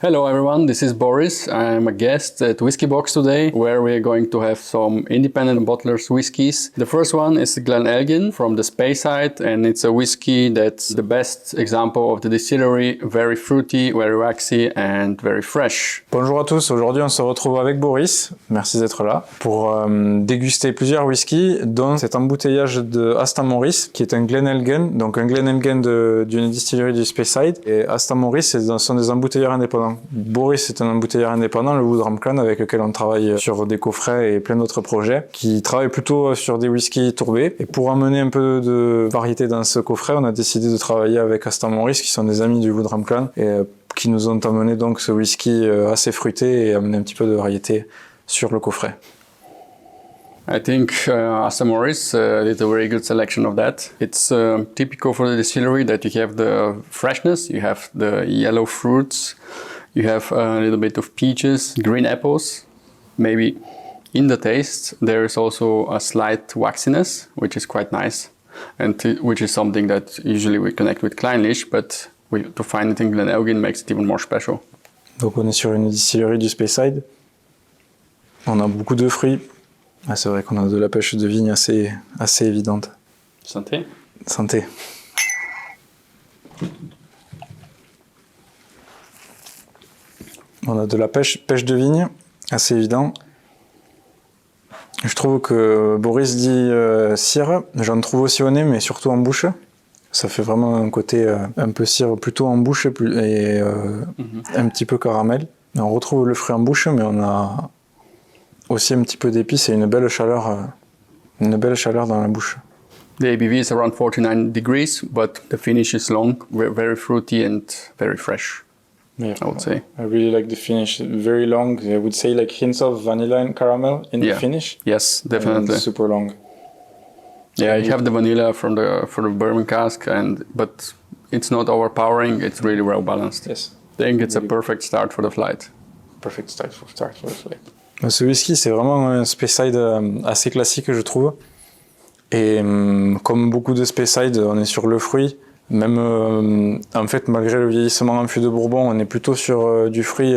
Hello everyone, this is Boris. I'm a guest at Whiskey Box today, where we are going to have some independent bottlers whiskies. The first one is Glen Elgin from the Speyside, and it's a whiskey that's the best example of the distillery, very fruity, very waxy and very fresh. Bonjour à tous, aujourd'hui on se retrouve avec Boris, merci d'être là, pour déguster plusieurs whiskies, dont cet embouteillage de Aston Morris, qui est un Glen Elgin, donc un Glen Elgin d'une distillerie du Speyside, et Aston Morris sont des embouteilleurs indépendants. Boris est un embouteilleur indépendant, le Woodram Clan, avec lequel on travaille sur des coffrets et plein d'autres projets, qui travaille plutôt sur des whiskies tourbés. Et pour amener un peu de variété dans ce coffret, on a décidé de travailler avec Aston Morris, qui sont des amis du Woodram Clan, et qui nous ont amené donc ce whisky assez fruité et amené un petit peu de variété sur le coffret. I think Aston Morris did a very good selection of that. It's typical for the distillery that you have the freshness, you have the yellow fruits, you have a little bit of peaches, green apples. Maybe in the taste there is also a slight waxiness, which is quite nice, and which is something that usually we connect with Clynelish, but to find it in Glen Elgin makes it even more special. Donc on est sur une distillerie du Speyside. On a beaucoup de fruits. Ah, c'est vrai qu'on a de la pêche de vigne assez évidente. Santé. Santé. On a de la pêche de vigne assez évident. Je trouve que Boris dit cire, j'en trouve aussi au nez, mais surtout en bouche. Ça fait vraiment un côté un peu cire, plutôt en bouche et un petit peu caramel. On retrouve le fruit en bouche, mais on a aussi un petit peu d'épices et une belle chaleur dans la bouche. The ABV is around 49 degrees, but the finish is long, very fruity and very fresh. Yeah, I would say. I really like the finish. Very long. I would say like hints of vanilla and caramel in the finish. Yes, definitely. And super long. Yeah, you have the vanilla for the bourbon cask, but it's not overpowering. It's really well balanced. Yes. I think it's a perfect start for the flight. Perfect start for the flight. Ce whisky, c'est vraiment un Speyside assez classique, je trouve. Et comme beaucoup de Speyside, on est sur le fruit. Même, en fait, malgré le vieillissement en fût de Bourbon, on est plutôt sur du fruit,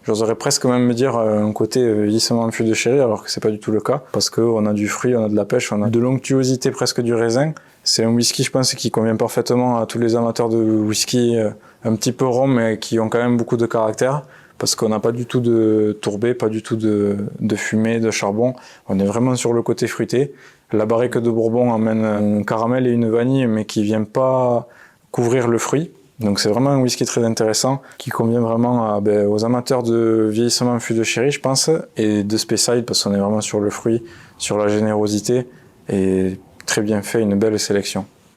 j'oserais presque même me dire un côté vieillissement en fût de sherry, alors que c'est pas du tout le cas. Parce qu'on a du fruit, on a de la pêche, on a de l'onctuosité presque du raisin. C'est un whisky, je pense, qui convient parfaitement à tous les amateurs de whisky un petit peu rond, mais qui ont quand même beaucoup de caractère. Parce qu'on n'a pas du tout de tourbé, pas du tout de fumée, de charbon. On est vraiment sur le côté fruité. La barrique de Bourbon amène un caramel et une vanille, mais qui vient pas couvrir le fruit. Donc c'est vraiment un whisky très intéressant, qui convient vraiment aux amateurs de vieillissement en fût de sherry, je pense, et de Speyside, parce qu'on est vraiment sur le fruit, sur la générosité, et très bien fait, une belle sélection.